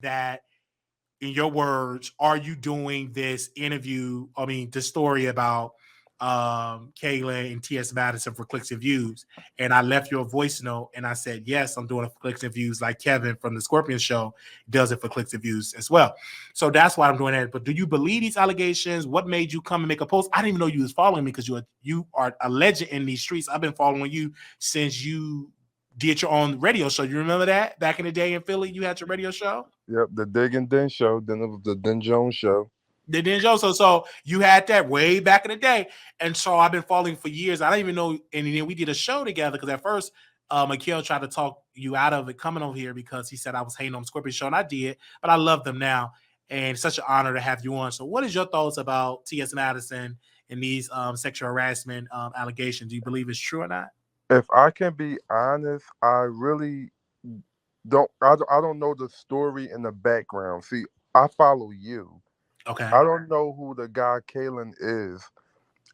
that, in your words, are you doing this interview? I mean, the story about Kayla and T.S. Madison for clicks and views. And I left your voice note and I said, yes, I'm doing it for clicks and views, like Kevin from the Skorpion show does it for clicks and views as well. So that's why I'm doing that. But do you believe these allegations? What made you come and make a post? I didn't even know you was following me because you are a legend in these streets. I've been following you since you did your own radio show. You remember that back in the day in Philly? You had your radio show. Yep, the Dig and Den show. Then it was the Den Jones show. The Ninja. So you had that way back in the day. And so I've been following for years. I don't even know. And then we did a show together because at first, Mikhail tried to talk you out of it coming over here because he said I was hating on the Scorpion show. And I did, but I love them now. And it's such an honor to have you on. So what is your thoughts about T.S. Madison and these sexual harassment allegations? Do you believe it's true or not? If I can be honest, I really I don't know the story in the background. See, I follow you. Okay. I don't know who the guy Kalen is.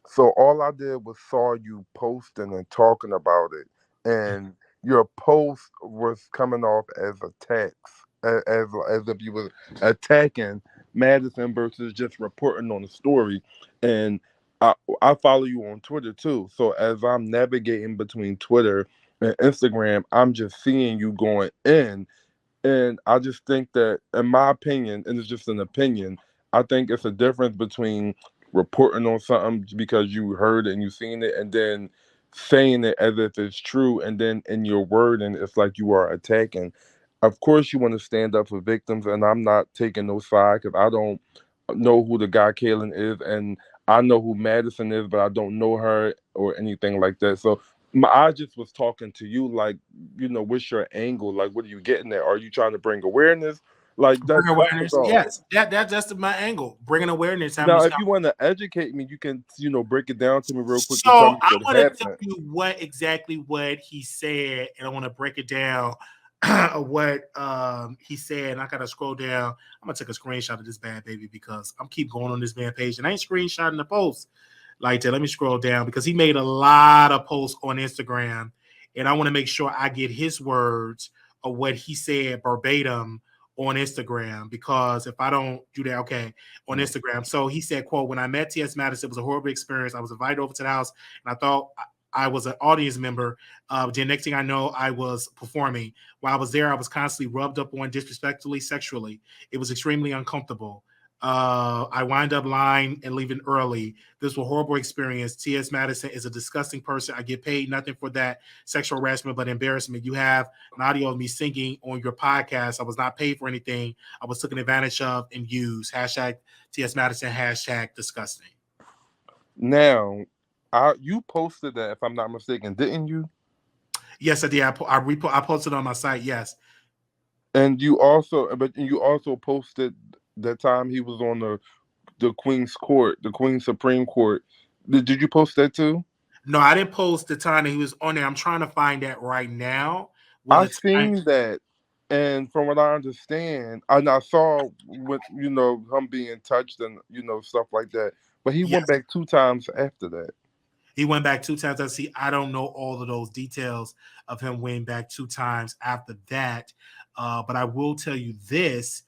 So all I did was saw you posting and talking about it. And your post was coming off as attacks, as if you were attacking Madison versus just reporting on the story. And I follow you on Twitter too. So as I'm navigating between Twitter and Instagram, I'm just seeing you going in. And I just think that, in my opinion, and it's just an opinion, I think it's a difference between reporting on something because you heard it and you seen it, and then saying it as if it's true, and then in your word, and it's like you are attacking. Of course, you want to stand up for victims, and I'm not taking no side because I don't know who the guy Kaylin is, and I know who Madison is, but I don't know her or anything like that. So I just was talking to you, like, what's your angle? Like, what are you getting at? Are you trying to bring awareness? Like that. Bring That was awareness. all. Yes, that's my angle. Bringing awareness, having Now, these. if you want to educate me, you can, break it down to me real quick to tell So me I what want to tell happened. you what he said, and I want to break it down of what he said. And I gotta scroll down. I'm gonna take a screenshot of this bad baby because I'm keep going on this man page, and I ain't screenshotting the post like that. Let me scroll down because he made a lot of posts on Instagram, and I want to make sure I get his words of what he said verbatim on Instagram, because if I don't do that, okay, on Instagram. So he said, quote, when I met T.S. Madison, it was a horrible experience. I was invited over to the house and I thought I was an audience member. Then next thing I know, I was performing. While I was there, I was constantly rubbed up on disrespectfully, sexually. It was extremely uncomfortable. I wind up lying and leaving early. This was a horrible experience. T.S. Madison is a disgusting person. I get paid nothing for that sexual harassment, but embarrassment. You have an audio of me singing on your podcast. I was not paid for anything. I was taken advantage of and used. Hashtag T.S. Madison, hashtag disgusting. Now, you posted that, if I'm not mistaken, didn't you? Yes, I did. I posted on my site. Yes. And you also posted that time he was on the Queen's Court, the Queen's Supreme Court. Did you post that too? No, I didn't post the time that he was on there. I'm trying to find that right now. With I the time. seen that, and from what I understand, and I saw with him being touched and stuff like that. But he went Yes. back 2 times after that. He went back 2 times. I see. I don't know all of those details of him winning back 2 times after that. But I will tell you this: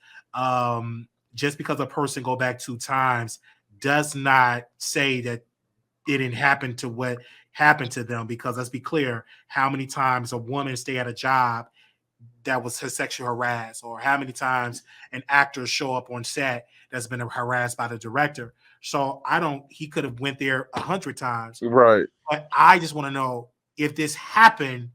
just because a person go back 2 times does not say that it didn't happen to what happened to them. Because let's be clear: how many times a woman stay at a job that was sexually harassed, or how many times an actor show up on set that's been harassed by the director. So I don't. He could have went there 100 times, Right. but I just want to know if this happened.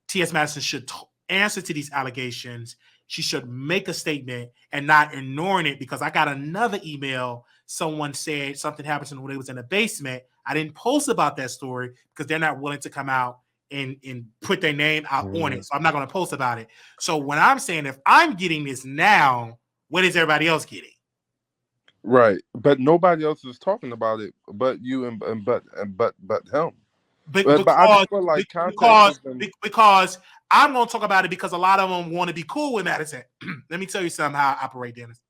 T.S. Madison should answer to these allegations. She should make a statement and not ignoring it, because I got another email. Someone said something happened to them when they was in the basement. I didn't post about that story because they're not willing to come out and put their name out on Mhm. it. So I'm not going to post about it. So when I'm saying if I'm getting this now, what is everybody else getting? Right. But nobody else is talking about it but you and but him. But But I just feel like context because has been because I'm going to talk about it because a lot of them want to be cool with Madison. Let me tell you something how I operate, Dennis.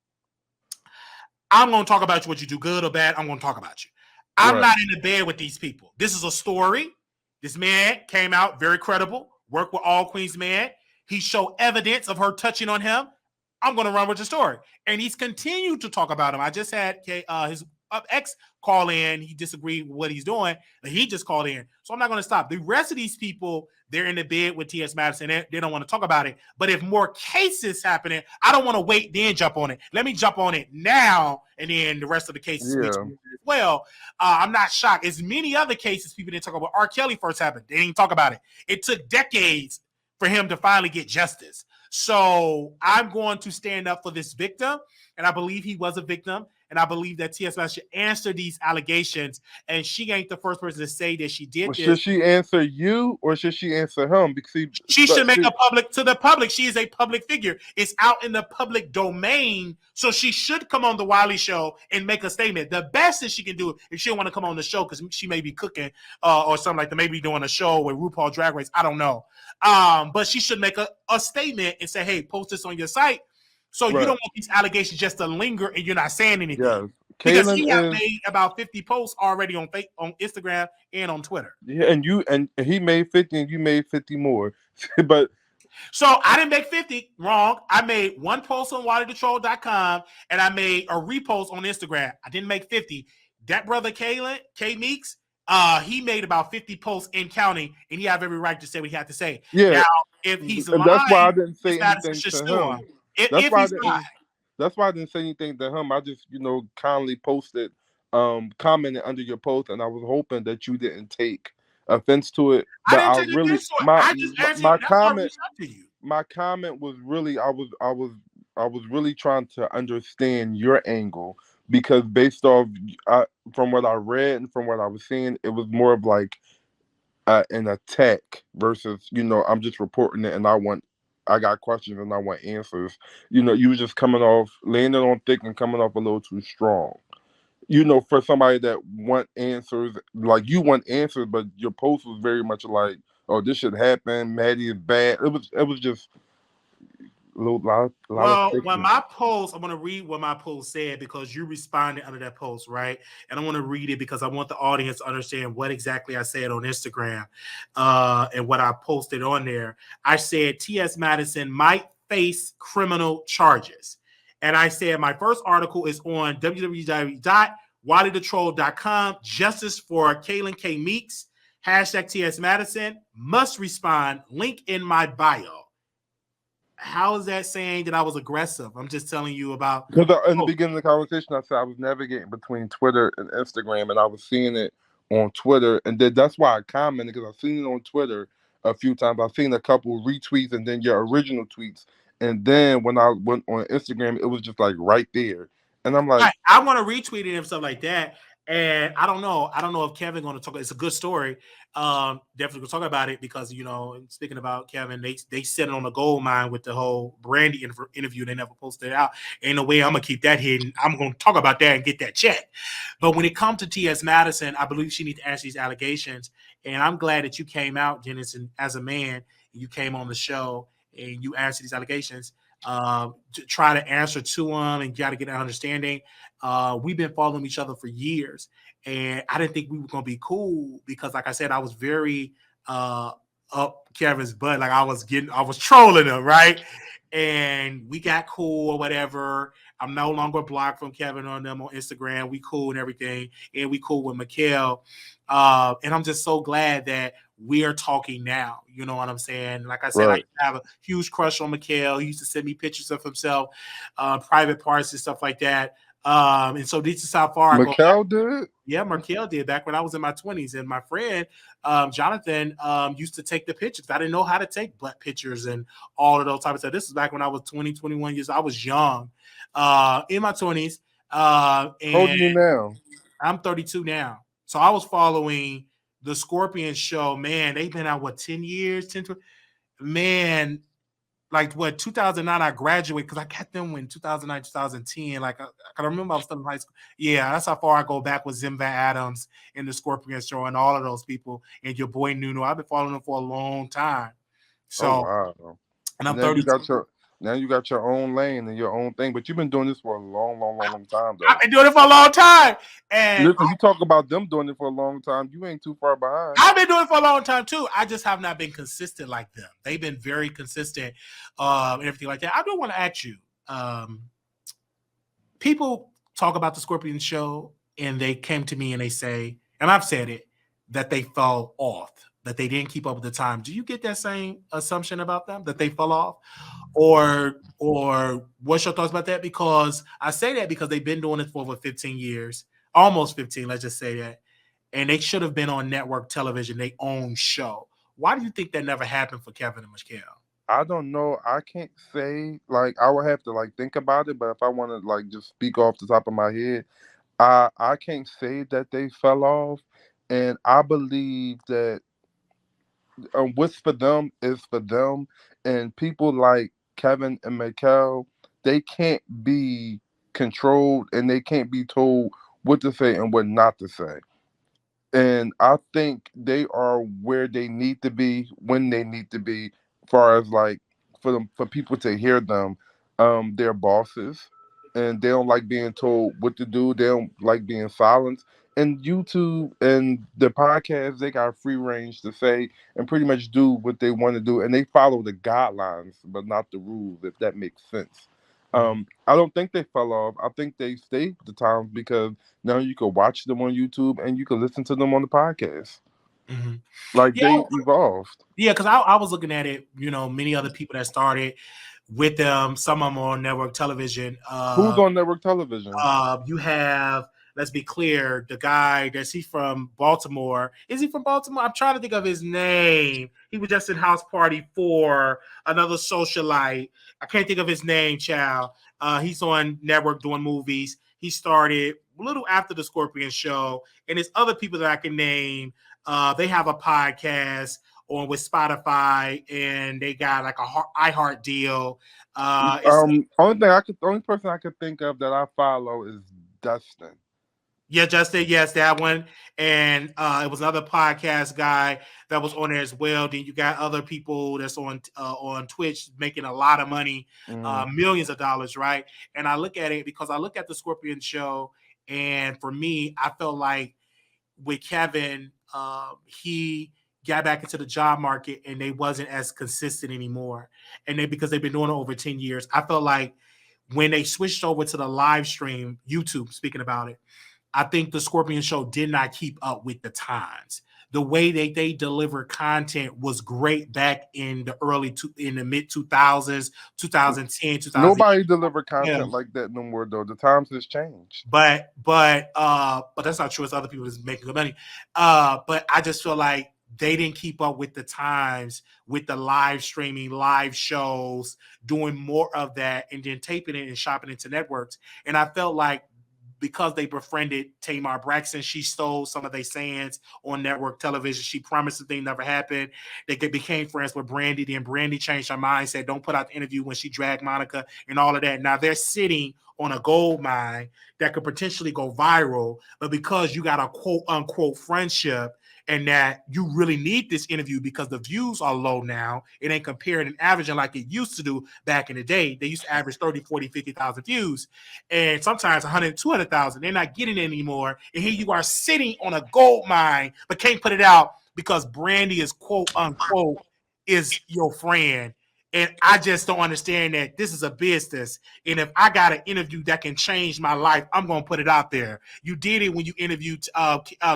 I'm going to talk about you, what you do, good or bad. I'm going to talk about you. I'm right. not in the bed with these people. This is a story. This man came out very credible, worked with All Queens man. He showed evidence of her touching on him. I'm going to run with the story. And he's continued to talk about him. I just had his ex call in. He disagreed with what he's doing. And he just called in. So I'm not going to stop. The rest of these people, they're in the bed with T.S. Madison. They don't want to talk about it. But if more cases happening, I don't want to wait, then jump on it. Let me jump on it now. And then the rest of the cases we as well. I'm not shocked. As many other cases people didn't talk about. R. Kelly first happened. They didn't talk about it. It took decades for him to finally get justice. So I'm going to stand up for this victim, and I believe he was a victim, and I believe that T.S. Madison should answer these allegations, and she ain't the first person to say that she did this. Should she answer you, or should she answer him? Because she should make a public to the public. She is a public figure. It's out in the public domain, so she should come on the Wiley Show and make a statement. The best that she can do, if she don't want to come on the show because she may be cooking or something like that, maybe doing a show with RuPaul Drag Race, I don't know. But she should make a statement and say, hey, post this on your site. So you don't want these allegations just to linger and you're not saying anything. Yes. Because he has made about 50 posts already on Instagram and on Twitter. Yeah, and he made 50 and you made 50 more. But so I didn't make 50. Wrong. I made one post on WileyTheTroll.com and I made a repost on Instagram. I didn't make 50. That brother K Meeks, he made about 50 posts in counting, and he have every right to say what he had to say. Yeah. Now, if he's lying, that's why I didn't say anything to him. That's why I didn't say anything to him. I just, kindly posted, commented under your post, and I was hoping that you didn't take offense to it. But I my comment was really, I was really trying to understand your angle, because based off from what I read and from what I was seeing, it was more of like an attack versus, I'm just reporting it and I got questions and I want answers. You were just coming off, laying it on thick and coming off a little too strong. For somebody that want answers, like you want answers, but your post was very much like, oh, this should happen, Maddie is bad. It was just a lot when my post, I'm going to read what my post said because you responded under that post, right? And I want to read it because I want the audience to understand what exactly I said on Instagram and what I posted on there. I said T.S. Madison might face criminal charges. And I said my first article is on www.wileythetroll.com. Justice for Kaylin K. Meeks. Hashtag T.S. Madison must respond. Link in my bio. How is that saying that I was aggressive? I'm just telling you about. Because in the beginning of the conversation, I said I was navigating between Twitter and Instagram, and I was seeing it on Twitter, and then that's why I commented, because I've seen it on Twitter a few times. I've seen a couple retweets and then your original tweets, and then when I went on Instagram, it was just like right there, and I'm like, I want to retweet it and stuff like that. And I don't know if Kevin going to talk. It's a good story. Definitely gonna talk about it because speaking about Kevin, they set it on a gold mine with the whole Brandy interview. They never posted it out. Ain't no way I'm gonna keep that hidden. I'm gonna talk about that and get that check. But when it comes to T.S. Madison, I believe she needs to answer these allegations. And I'm glad that you came out, Dennis, and as a man, you came on the show and you answered these allegations. To try to answer to them and got to get an understanding. We've been following each other for years, and I didn't think we were gonna be cool because, like I said, I was very up Kevin's butt. Like I was trolling him, right? And we got cool or whatever. I'm no longer blocked from Kevin on them on Instagram. We cool and everything, and we cool with Mikhail. And I'm just so glad that we are talking now. You know what I'm saying? Like I said, right. I have a huge crush on Mikhail. He used to send me pictures of himself, private parts and stuff like that. And so this is how far Mikhail did? Yeah, Mikhail did back when I was in my 20s. And my friend, Jonathan, used to take the pictures. I didn't know how to take butt pictures and all of those types of stuff. This was back when I was 20, 21 years. I was young, in my 20s. How old are you now? I'm 32 now. So I was following the Skorpion show. Man, they've been out, 10 years? 10, 20? Man, like 2009 I graduated because I got them in 2009, 2010. Like I can remember I was still in high school. Yeah, that's how far I go back with Zimba Adams and the Skorpion show and all of those people and your boy Nuno. I've been following them for a long time. So wow. And I'm 32. Now you got your own lane and your own thing, but you've been doing this for a long time, though. I've been doing it for a long time. And listen, you talk about them doing it for a long time. You ain't too far behind. I've been doing it for a long time too. I just have not been consistent like them. They've been very consistent and everything like that. I do want to ask you, people talk about the Scorpion show and they came to me and they say, and I've said it, that they fell off, that they didn't keep up with the time. Do you get that same assumption about them, that they fell off? Or what's your thoughts about that? Because I say that because they've been doing it for over 15 years, almost 15, let's just say that. And they should have been on network television, their own show. Why do you think that never happened for Kevin and Michelle? I don't know. I can't say, like, I would have to like think about it, but if I want to like just speak off the top of my head, I can't say that they fell off, and I believe that what's for them is for them, and people like Kevin and Mikel, they can't be controlled and they can't be told what to say and what not to say. And I think they are where they need to be when they need to be, as far as like for them, for people to hear them. They're bosses, and they don't like being told what to do. They don't like being silenced. And YouTube and the podcast, they got free range to say and pretty much do what they want to do, and they follow the guidelines, but not the rules, if that makes sense. Mhm. I don't think they fell off. I think they stayed with the times because now you can watch them on YouTube and you can listen to them on the podcast. Mhm. Like Yeah, they evolved. yeah, because I was looking at it, many other people that started with them, some of them on network television. Who's on network television? You have, let's be clear, the guy that's he from Baltimore. Is he from Baltimore? I'm trying to think of his name. He was just in House Party 4, another socialite. I can't think of his name, child. He's on network doing movies. He started a little after the Scorpion show, and there's other people that I can name. They have a podcast on with Spotify, and they got like a iHeart deal. It's Only person I could think of that I follow is Dustin. Yeah, Justin. Yes, that one. And it was another podcast guy that was on there as well. Then you got other people that's on Twitch making a lot of money, Mm. millions of dollars, right? And I look at it because I look at the Scorpion show, and for me, I felt like with Kevin, he got back into the job market, and they wasn't as consistent anymore. And they because they've been doing it over 10 years, I felt like when they switched over to the live stream, YouTube, speaking about it. I think the Scorpion show did not keep up with the times. The way they deliver content was great back in in the mid 2000s, 2010, 2000. Nobody deliver Yeah. content like that no more though. The times has changed. But that's not true. It's other people that's making good money. But I just feel like they didn't keep up with the times with the live streaming, live shows, doing more of that, and then taping it and shopping into networks. And I felt like because they befriended Tamar Braxton, she stole some of their sayings on network television. She promised the thing never happened. They became friends with Brandy. Then Brandy changed her mind, said, don't put out the interview when she dragged Monica and all of that. Now they're sitting on a gold mine that could potentially go viral, but because you got a quote unquote friendship and that you really need this interview because the views are low now, it ain't comparing and averaging like it used to do back in the day. They used to average 30, 40, 50,000 views and sometimes 100, 200,000. They're not getting it anymore. And here you are sitting on a gold mine, but can't put it out because Brandy is quote unquote is your friend. And I just don't understand that this is a business. And if I got an interview that can change my life, I'm going to put it out there. You did it when you interviewed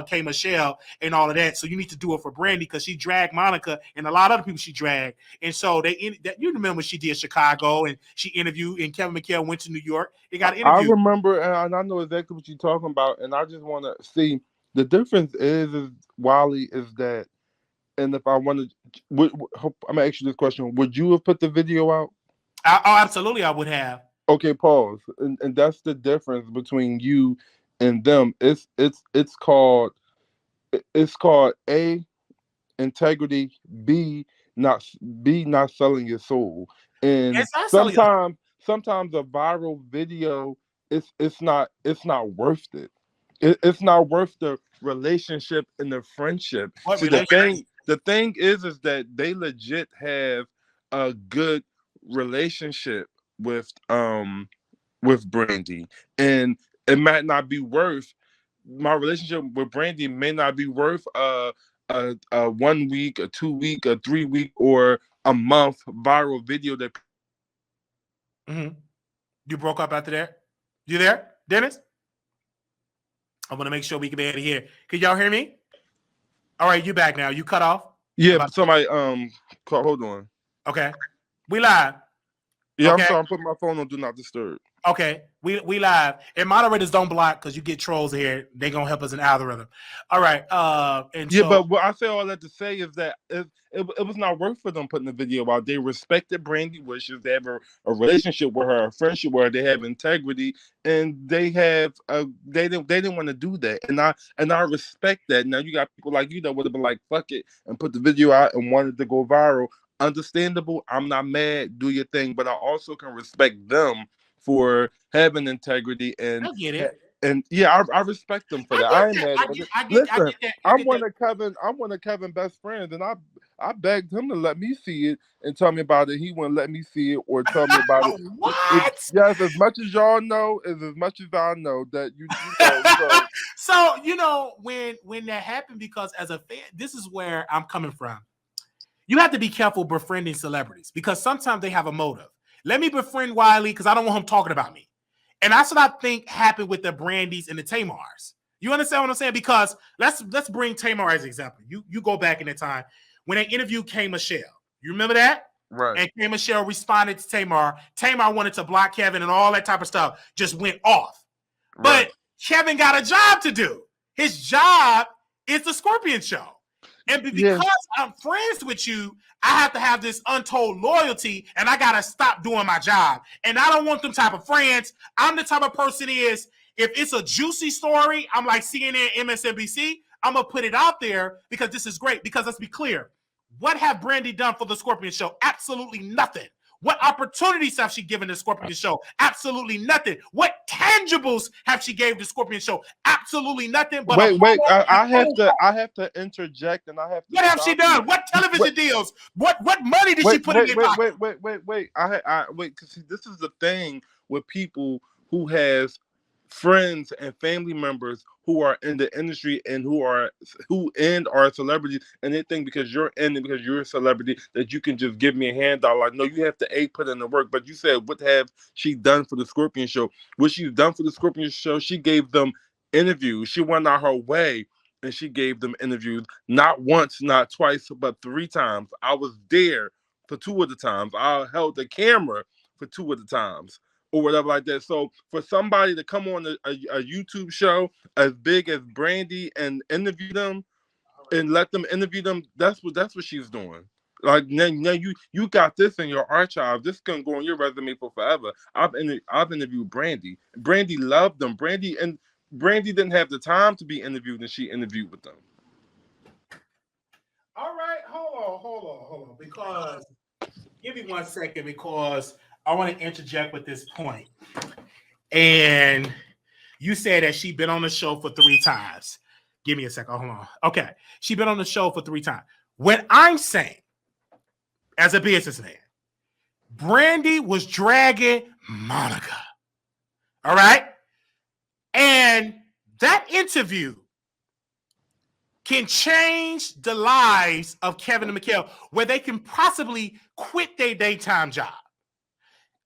K. Michelle and all of that. So you need to do it for Brandy because she dragged Monica and a lot of other people she dragged. And so you remember she did Chicago and she interviewed and Kevin McHale went to New York. They got an I interview. remember, and I know exactly what you're talking about, and I just want to see the difference is Wiley is that, and if I wanted, I'm gonna ask you this question: would you have put the video out? Absolutely, I would have. Okay, pause, and that's the difference between you and them. It's called A, integrity, B, not not selling your soul. And It's not selling. sometimes a viral video, it's not worth it. It's not worth the relationship and the friendship. What See, relationship? the thing is that they legit have a good relationship with Brandy, and it might not be worth, my relationship with Brandy may not be worth a 1 week, a 2 week, a 3 week, or a month viral video that. Mm-hmm. You broke up after that? You there, Dennis? I want to make sure we can be able to hear. Can y'all hear me? All right, you back now. You cut off? Yeah, somebody call, hold on. Okay. We live. Yeah, okay. I'm sorry, I'm putting my phone on Do Not Disturb. Okay, we live. And moderators don't block because you get trolls here. They're gonna help us in algorithm. All right. And yeah, so, but what I say all that to say is that it was not worth for them putting the video out. They respected Brandy wishes. They have a relationship with her, a friendship with her. They have integrity, and they have they didn't want to do that. And I respect that. Now you got people like you that would have been like, fuck it, and put the video out and wanted to go viral. Understandable. I'm not mad. Do your thing, but I also can respect them for having integrity and I get it. And yeah, I respect them for that. I ain't mad at it. Listen, I'm one of Kevin's best friends, and I begged him to let me see it and tell me about it. He wouldn't let me see it or tell me about it. What? Yes, as much as y'all know, is as much as I know that you know. So you know when that happened, because as a fan, this is where I'm coming from. You have to be careful befriending celebrities because sometimes they have a motive. Let me befriend Wiley because I don't want him talking about me. And that's what I think happened with the Brandys and the Tamars. You understand what I'm saying? Because let's bring Tamar as an example. You go back in the time when they interviewed K. Michelle. You remember that? Right. And K. Michelle responded to Tamar. Tamar wanted to block Kevin and all that type of stuff. Just went off. Right. But Kevin got a job to do. His job is the Skorpion show. And because I'm friends with you, I have to have this untold loyalty, and I got to stop doing my job. And I don't want them type of friends. I'm the type of person is, if it's a juicy story, I'm like CNN, MSNBC, I'm going to put it out there because this is great. Because let's be clear, what have Brandy done for the Skorpion show? Absolutely nothing. What opportunities have she given the Skorpion show? Absolutely nothing. What tangibles have she gave the Skorpion show? Absolutely nothing. But wait. I have to interject, and I have to. What have she done? What television deals? What money did she put in their pocket? Wait. Wait, because this is the thing with people who has friends and family members who are in the industry and who are celebrities, and they think because you're in it, because you're a celebrity, that you can just give me a handout. Like, no, you have to put in the work. But you said, what have she done for the Skorpion show? What she's done for the Skorpion show, she gave them interviews. She went out her way and she gave them interviews, not once, not twice, but 3 times. I was there for 2 of the times. I held the camera for 2 of the times, or whatever like that. So for somebody to come on a YouTube show as big as Brandy and interview them and let them interview them, that's what she's doing. Like now you got this in your archive. This can go on your resume for forever. I've interviewed Brandy. Brandy loved them. Brandy didn't have the time to be interviewed, and she interviewed with them. All right, hold on. Because give me 1 second, because I want to interject with this point. And you said that she been on the show for 3 times. Give me a second. Hold on. Okay. She been on the show for 3 times. What I'm saying, as a businessman, Brandy was dragging Monica. All right? And that interview can change the lives of Kevin and Mikhail, where they can possibly quit their daytime job.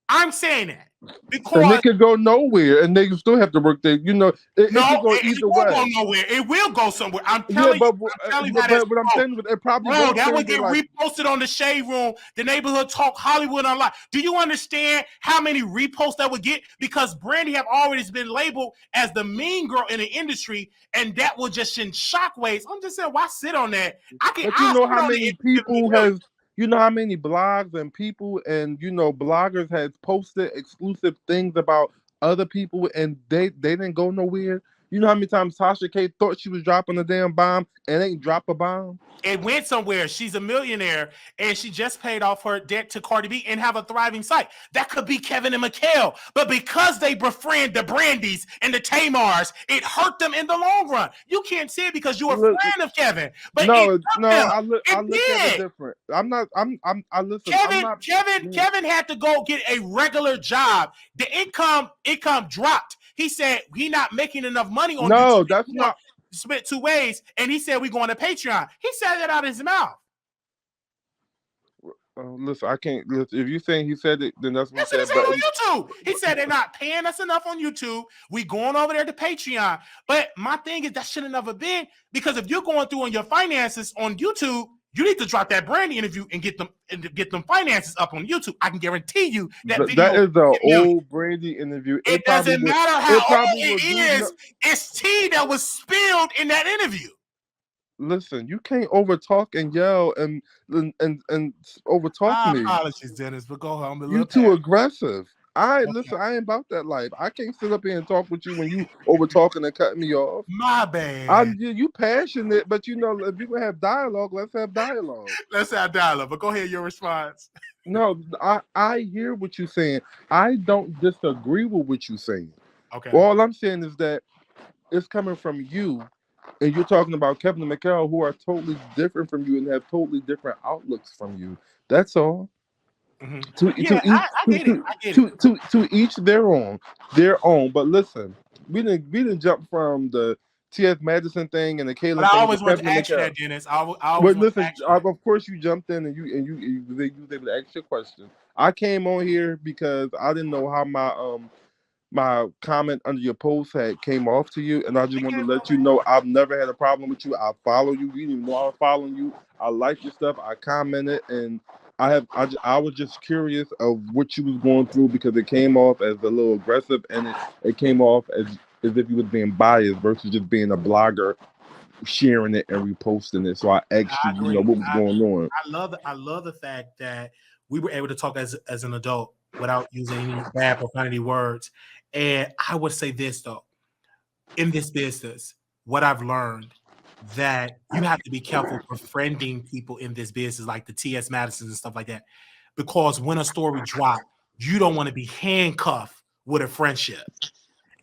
I'm saying that because and it could go nowhere, and they still have to work there. You know, it could go either way. Go nowhere. It will go somewhere. I'm telling you. What I'm saying is, it probably that would get reposted on the Shade Room, the Neighborhood Talk, Hollywood Online. Do you understand how many reposts that would get? Because Brandy have always been labeled as the mean girl in the industry, and that will just send shockwaves. I'm just saying, why sit on that? But you know how many people has. You know how many blogs and people and bloggers has posted exclusive things about other people, and they didn't go nowhere. You know how many times Tasha K thought she was dropping a damn bomb and ain't drop a bomb? It went somewhere. She's a millionaire, and she just paid off her debt to Cardi B and have a thriving site. That could be Kevin and Mikhail. But because they befriend the Brandys and the Tamars, it hurt them in the long run. You can't say it because you're a friend of Kevin. But I look at it different. Kevin had to go get a regular job. The income dropped. He said he not making enough money on YouTube. That's not. Split 2 ways, and he said we're going to Patreon. He said that out of his mouth. Listen, I can't. Listen, if you saying he said it, then that's what he That's what he said. said on YouTube. He said they're not paying us enough on YouTube. We going over there to Patreon. But my thing is that should have never been, because if you're going through on your finances on YouTube, you need to drop that Brandy interview and get them finances up on YouTube. I can guarantee you that That video. is the old Brandy interview. It doesn't matter how old it is. No, it's tea that was spilled in that interview. listen, you can't overtalk and yell and overtalk me. Apologies, Dennis, but go home. You too aggressive. Listen, I ain't about that life. I can't sit up here and talk with you when you over talking and cutting me off. My bad. You passionate, but you know, if you gonna have dialogue, let's have dialogue. Let's have dialogue. But go ahead, your response. No, I hear what you're saying. I don't disagree with what you're saying. Okay. All I'm saying is that it's coming from you, and you're talking about Kevin and Mikhail, who are totally different from you and have totally different outlooks from you. That's all. Mm-hmm. I get it. To each their own. But listen, we didn't jump from the T.S. Madison thing and the Caleb but thing. I always want to ask you that, Dennis. But listen, of course you jumped in and you was able to ask your question. I came on here because I didn't know how my comment under your post came off to you, and I just wanted to let you know I've never had a problem with you. I follow you. You didn't even know I was following you. I like your stuff. I commented, and I was just curious of what you was going through because it came off as a little aggressive, and it came off as if you was being biased versus just being a blogger sharing it and reposting it. So I asked you, what was going on. I love the fact that we were able to talk as an adult without using any bad profanity words. And I would say this though, in this business, what I've learned that you have to be careful befriending people in this business, like the T.S. Madisons and stuff like that, because when a story drops, you don't want to be handcuffed with a friendship.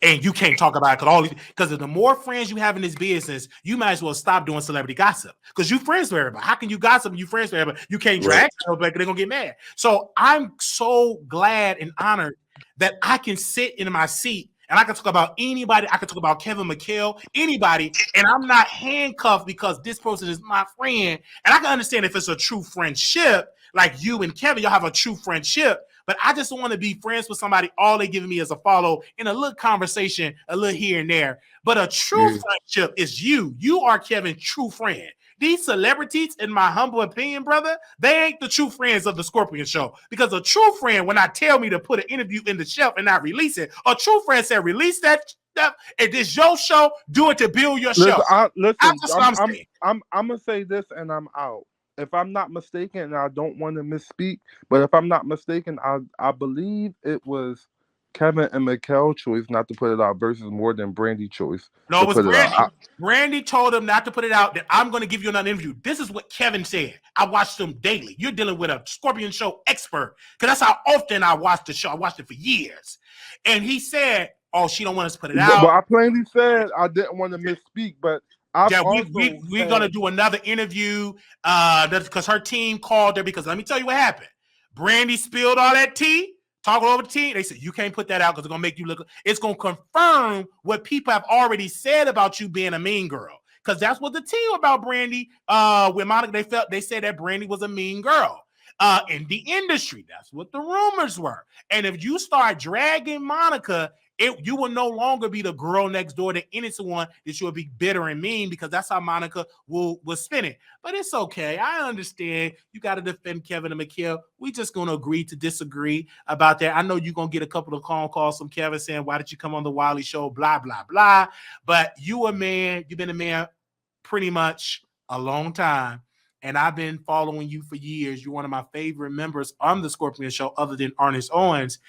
And you can't talk about it because the more friends you have in this business, you might as well stop doing celebrity gossip because you friends with everybody. How can you gossip when you friends with everybody? You can't drag people back, they're gonna get mad. So I'm so glad and honored that I can sit in my seat and I can talk about anybody. I can talk about Kevin McHale, anybody, and I'm not handcuffed because this person is my friend. And I can understand if it's a true friendship, like you and Kevin, y'all have a true friendship. But I just want to be friends with somebody. All they giving me is a follow in a little conversation, a little here and there. But a true friendship is you. You are Kevin's true friend. These celebrities, in my humble opinion, brother, they ain't the true friends of the Skorpion Show. Because a true friend, when I tell me to put an interview in the shelf and not release it, a true friend said, release that stuff. If this your show, do it to build your show. I'm going to say this and I'm out. If I'm not mistaken, and I don't want to misspeak, but if I'm not mistaken, I believe it was Kevin and Mikhail choice not to put it out versus more than Brandy choice. No, it was Brandy. Brandy told him not to put it out, that I'm going to give you another interview. This is what Kevin said. I watched him daily. You're dealing with a Skorpion Show expert because that's how often I watched the show. I watched it for years. And he said, oh, she don't want us to put it out. Well, I plainly said I didn't want to misspeak, but we're gonna do another interview because her team called her because let me tell you what happened. Brandy spilled all that tea, talking over the tea. They said you can't put that out because it's gonna make you look. It's gonna confirm what people have already said about you being a mean girl. Because that's what the tea about Brandy. With Monica, they said that Brandy was a mean girl. In the industry, that's what the rumors were. And if you start dragging Monica, you will no longer be the girl next door to anyone that you will be bitter and mean because that's how Monica will spin it. But it's okay. I understand you got to defend Kevin and Mikhail. We just going to agree to disagree about that. I know you're going to get a couple of phone calls from Kevin saying, why did you come on the Wiley Show? Blah, blah, blah. But you've been a man pretty much a long time. And I've been following you for years. You're one of my favorite members on the Skorpion Show other than Ernest Owens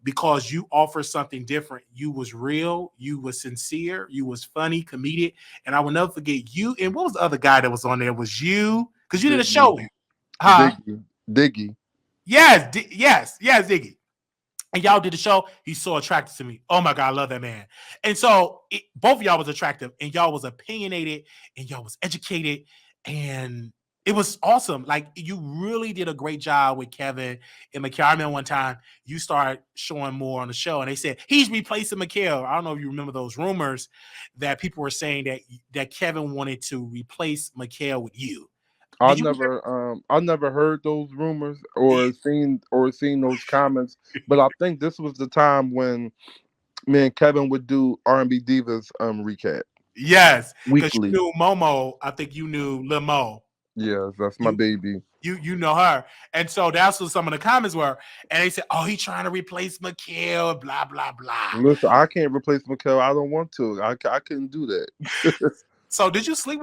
because you offer something different. You was real. You was sincere. You was funny, comedic. And I will never forget you. And what was the other guy that was on there? Was you? Because you did a show. Diggy. Yes, Diggy. And y'all did the show. He's so attractive to me. Oh, my God, I love that man. And so both of y'all was attractive. And y'all was opinionated. And y'all was educated. And it was awesome. Like, you really did a great job with Kevin and Mikhail. I remember one time you started showing more on the show, and they said, he's replacing Mikhail. I don't know if you remember those rumors that people were saying that Kevin wanted to replace Mikhail with you. I Did you never heard those rumors or seen those comments, but I think this was the time when me and Kevin would do R&B Divas recap Yes, because you weekly. knew Momo. I think you knew Lil Mo. Yes, that's my You baby. you know her. And so that's what some of the comments were. And they said, oh, he trying to replace Mikhail, blah, blah, blah. Listen, I can't replace Mikhail. I don't want to. I couldn't do that. So did you sleep with